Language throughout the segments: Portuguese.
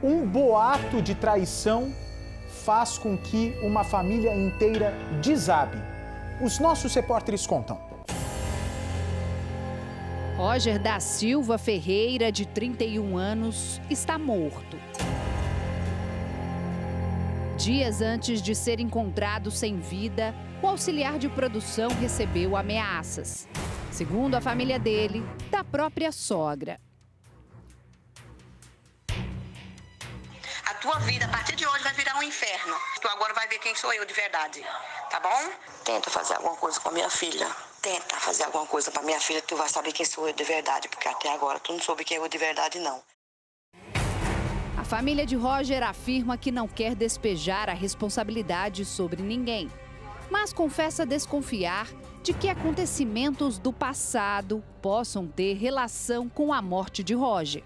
Um boato de traição faz com que uma família inteira desabe. Os nossos repórteres contam. Roger da Silva Ferreira, de 31 anos, está morto. Dias antes de ser encontrado sem vida, o auxiliar de produção recebeu ameaças. Segundo a família dele, da própria sogra. A tua vida, a partir de hoje, vai virar um inferno. Tu agora vai ver quem sou eu de verdade, tá bom? Tenta fazer alguma coisa com a minha filha. Tenta fazer alguma coisa pra minha filha, que tu vai saber quem sou eu de verdade. Porque até agora tu não soube quem é eu de verdade, não. A família de Roger afirma que não quer despejar a responsabilidade sobre ninguém, mas confessa desconfiar de que acontecimentos do passado possam ter relação com a morte de Roger.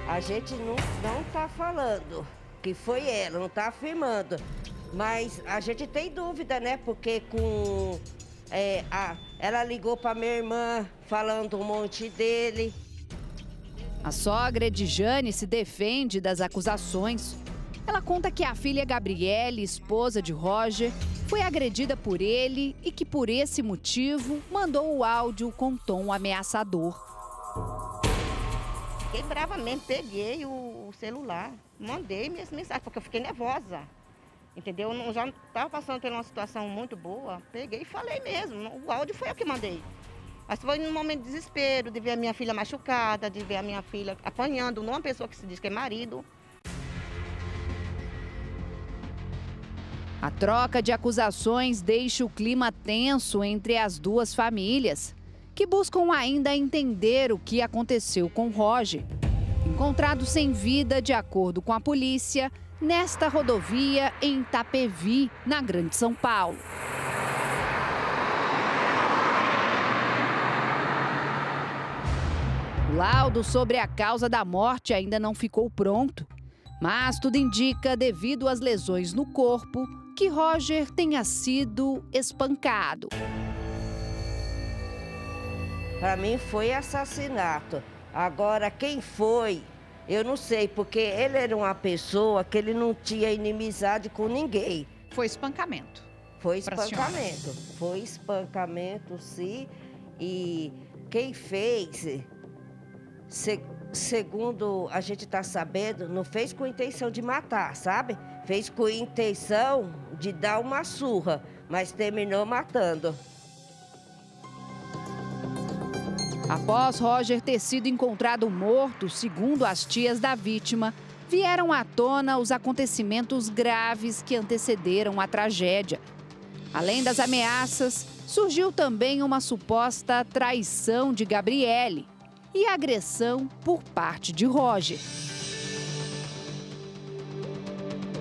A gente não está falando que foi ela, não está afirmando. Mas a gente tem dúvida, né? Porque ela ligou para minha irmã falando um monte dele. A sogra Edjane se defende das acusações. Ela conta que a filha Gabriele, esposa de Roger, foi agredida por ele e que por esse motivo mandou o áudio com tom ameaçador. Fiquei brava mesmo, peguei o celular, mandei minhas mensagens, porque eu fiquei nervosa. Entendeu? Eu já estava passando por uma situação muito boa, peguei e falei mesmo. O áudio foi eu que mandei. Mas foi num momento de desespero, de ver a minha filha machucada, de ver a minha filha apanhando numa pessoa que se diz que é marido. A troca de acusações deixa o clima tenso entre as duas famílias, que buscam ainda entender o que aconteceu com Roger. Encontrado sem vida, de acordo com a polícia, nesta rodovia em Itapevi, na Grande São Paulo. O laudo sobre a causa da morte ainda não ficou pronto, mas tudo indica, devido às lesões no corpo, que Roger tenha sido espancado. Para mim foi assassinato. Agora, quem foi, eu não sei, porque ele era uma pessoa que ele não tinha inimizade com ninguém. Foi espancamento. Foi espancamento. Foi espancamento, sim. E quem fez, segundo a gente está sabendo, não fez com intenção de matar, sabe? Fez com intenção de dar uma surra, mas terminou matando. Após Roger ter sido encontrado morto, segundo as tias da vítima, vieram à tona os acontecimentos graves que antecederam a tragédia. Além das ameaças, surgiu também uma suposta traição de Gabriele e agressão por parte de Roger.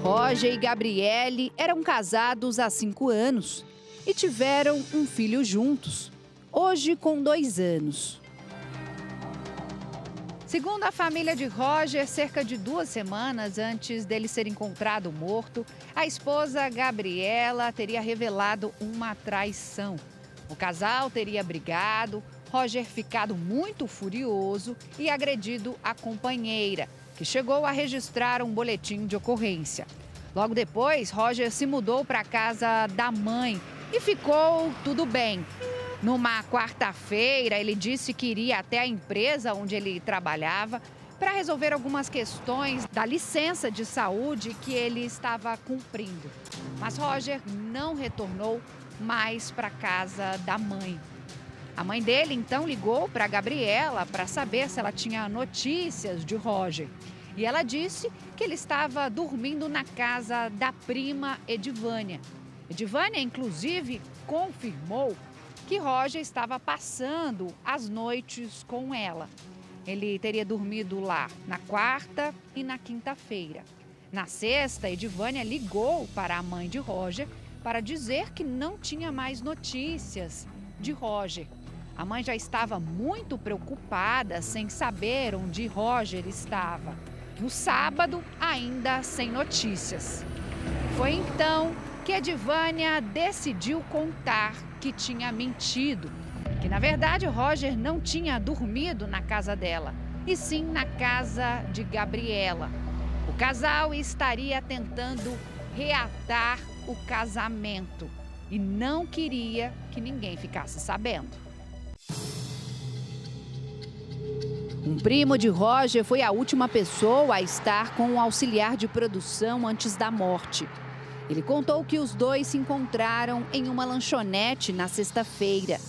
Roger e Gabriele eram casados há 5 anos e tiveram um filho juntos, hoje com 2 anos. Segundo a família de Roger, cerca de 2 semanas antes dele ser encontrado morto, a esposa Gabriela teria revelado uma traição. O casal teria brigado, Roger ficado muito furioso e agredido a companheira, que chegou a registrar um boletim de ocorrência. Logo depois, Roger se mudou para a casa da mãe e ficou tudo bem. Numa quarta-feira, ele disse que iria até a empresa onde ele trabalhava para resolver algumas questões da licença de saúde que ele estava cumprindo. Mas Roger não retornou mais para a casa da mãe. A mãe dele, então, ligou para a Gabriela para saber se ela tinha notícias de Roger. E ela disse que ele estava dormindo na casa da prima Edivânia. Edivânia, inclusive, confirmou que Roger estava passando as noites com ela. Ele teria dormido lá na quarta e na quinta-feira. Na sexta, Edivânia ligou para a mãe de Roger para dizer que não tinha mais notícias de Roger. A mãe já estava muito preocupada, sem saber onde Roger estava. No sábado, ainda sem notícias. Foi então que Edivânia decidiu contar que tinha mentido, que na verdade Roger não tinha dormido na casa dela e sim na casa de Gabriela. O casal estaria tentando reatar o casamento e não queria que ninguém ficasse sabendo. Um primo de Roger foi a última pessoa a estar com o auxiliar de produção antes da morte. Ele contou que os dois se encontraram em uma lanchonete na sexta-feira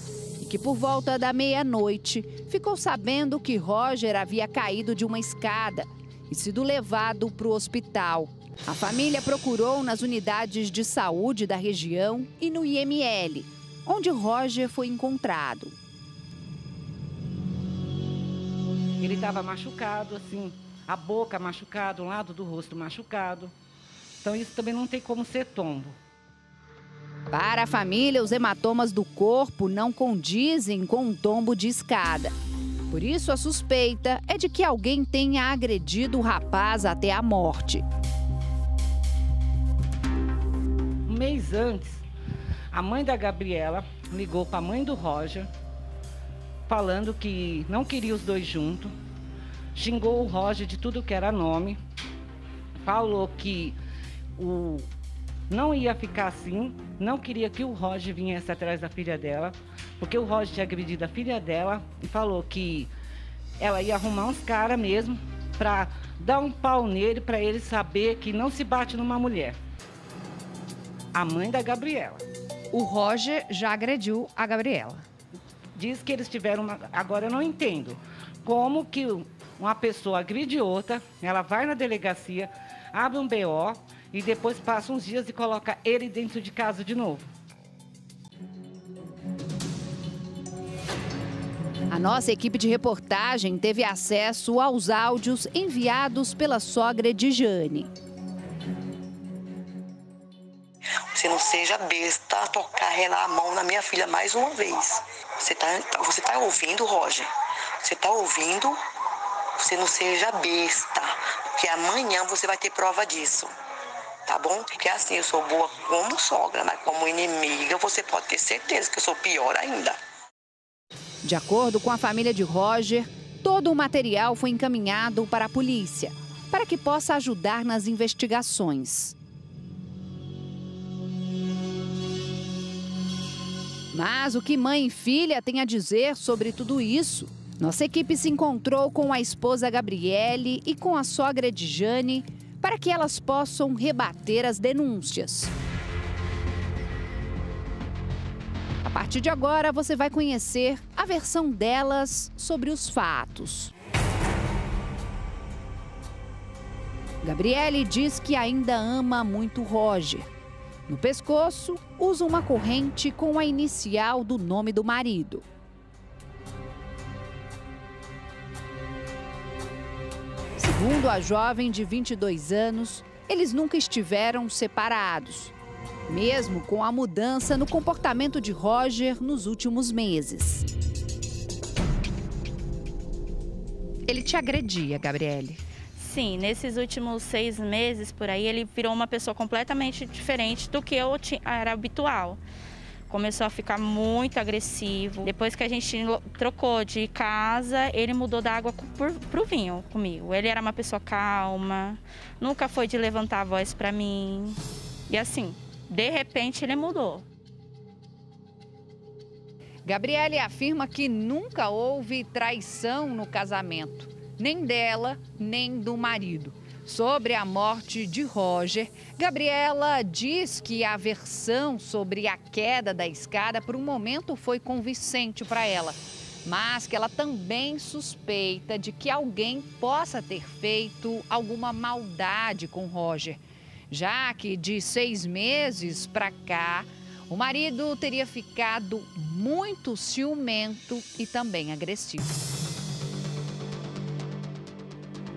e que por volta da meia-noite ficou sabendo que Roger havia caído de uma escada e sido levado para o hospital. A família procurou nas unidades de saúde da região e no IML, onde Roger foi encontrado. Ele estava machucado, assim, a boca machucada, um lado do rosto machucado. Então isso também não tem como ser tombo. Para a família, os hematomas do corpo não condizem com um tombo de escada. Por isso, a suspeita é de que alguém tenha agredido o rapaz até a morte. Um mês antes, a mãe da Gabriela ligou para a mãe do Roger, falando que não queria os dois juntos, xingou o Roger de tudo que era nome, falou que não ia ficar assim, não queria que o Roger viesse atrás da filha dela, porque o Roger tinha agredido a filha dela e falou que ela ia arrumar uns caras mesmo para dar um pau nele, para ele saber que não se bate numa mulher. A mãe da Gabriela. O Roger já agrediu a Gabriela. Diz que eles tiveram uma... Agora eu não entendo como que uma pessoa agride outra, ela vai na delegacia, abre um BO e depois passa uns dias e coloca ele dentro de casa de novo. A nossa equipe de reportagem teve acesso aos áudios enviados pela sogra de Jane. Você não seja besta a tocar, relar a mão na minha filha mais uma vez. Você tá ouvindo, Roger? Você tá ouvindo? Você não seja besta, porque amanhã você vai ter prova disso, tá bom? Porque assim, eu sou boa como sogra, mas como inimiga você pode ter certeza que eu sou pior ainda. De acordo com a família de Roger, todo o material foi encaminhado para a polícia, para que possa ajudar nas investigações. Mas o que mãe e filha têm a dizer sobre tudo isso? Nossa equipe se encontrou com a esposa Gabriele e com a sogra de Jane para que elas possam rebater as denúncias. A partir de agora, você vai conhecer a versão delas sobre os fatos. Gabriele diz que ainda ama muito Roger. No pescoço, usa uma corrente com a inicial do nome do marido. Segundo a jovem de 22 anos, eles nunca estiveram separados, mesmo com a mudança no comportamento de Roger nos últimos meses. Ele te agredia, Gabriele? Sim, nesses últimos 6 meses, por aí, ele virou uma pessoa completamente diferente do que era habitual. Começou a ficar muito agressivo. Depois que a gente trocou de casa, ele mudou da água pro vinho comigo. Ele era uma pessoa calma, nunca foi de levantar a voz para mim. E assim, de repente ele mudou. Gabriele afirma que nunca houve traição no casamento, nem dela, nem do marido. Sobre a morte de Roger, Gabriela diz que a versão sobre a queda da escada por um momento foi convincente para ela, mas que ela também suspeita de que alguém possa ter feito alguma maldade com Roger, já que de 6 meses para cá, o marido teria ficado muito ciumento e também agressivo.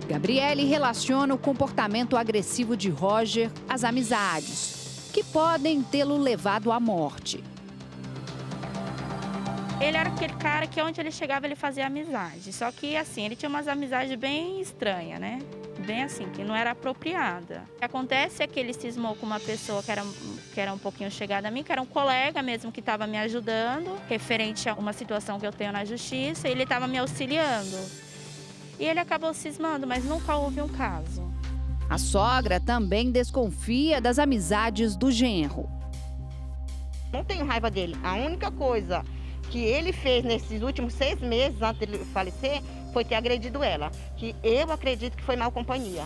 Gabriele relaciona o comportamento agressivo de Roger às amizades, que podem tê-lo levado à morte. Ele era aquele cara que onde ele chegava ele fazia amizade, só que assim, ele tinha umas amizades bem estranhas, né? Bem assim, que não era apropriada. O que acontece é que ele cismou com uma pessoa que era um pouquinho chegada a mim, que era um colega mesmo que estava me ajudando, referente a uma situação que eu tenho na justiça, e ele estava me auxiliando. E ele acabou cismando, mas nunca houve um caso. A sogra também desconfia das amizades do genro. Não tenho raiva dele. A única coisa que ele fez nesses últimos 6 meses, antes de ele falecer, foi ter agredido ela. Que eu acredito que foi mal companhia.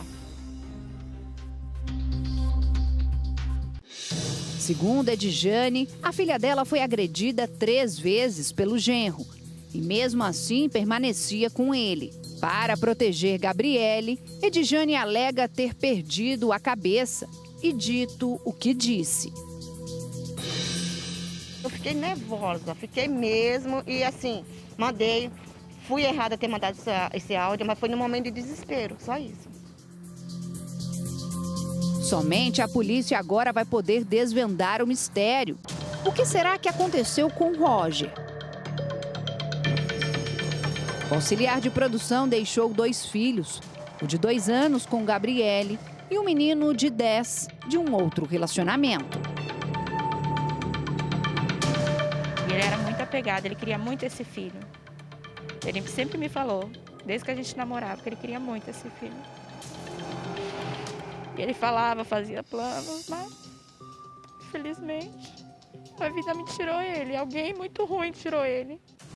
Segundo Edjane, a filha dela foi agredida 3 vezes pelo genro. E mesmo assim permanecia com ele. Para proteger Gabriele, Edjane alega ter perdido a cabeça e dito o que disse. Eu fiquei nervosa, fiquei mesmo e assim, mandei. Fui errada ter mandado esse áudio, mas foi no momento de desespero, só isso. Somente a polícia agora vai poder desvendar o mistério. O que será que aconteceu com Roger? O auxiliar de produção deixou 2 filhos, o de 2 anos com Gabriele e o menino de 10 de um outro relacionamento. E ele era muito apegado, ele queria muito esse filho. Ele sempre me falou, desde que a gente namorava, que ele queria muito esse filho. E ele falava, fazia planos, mas infelizmente a vida me tirou ele. Alguém muito ruim tirou ele.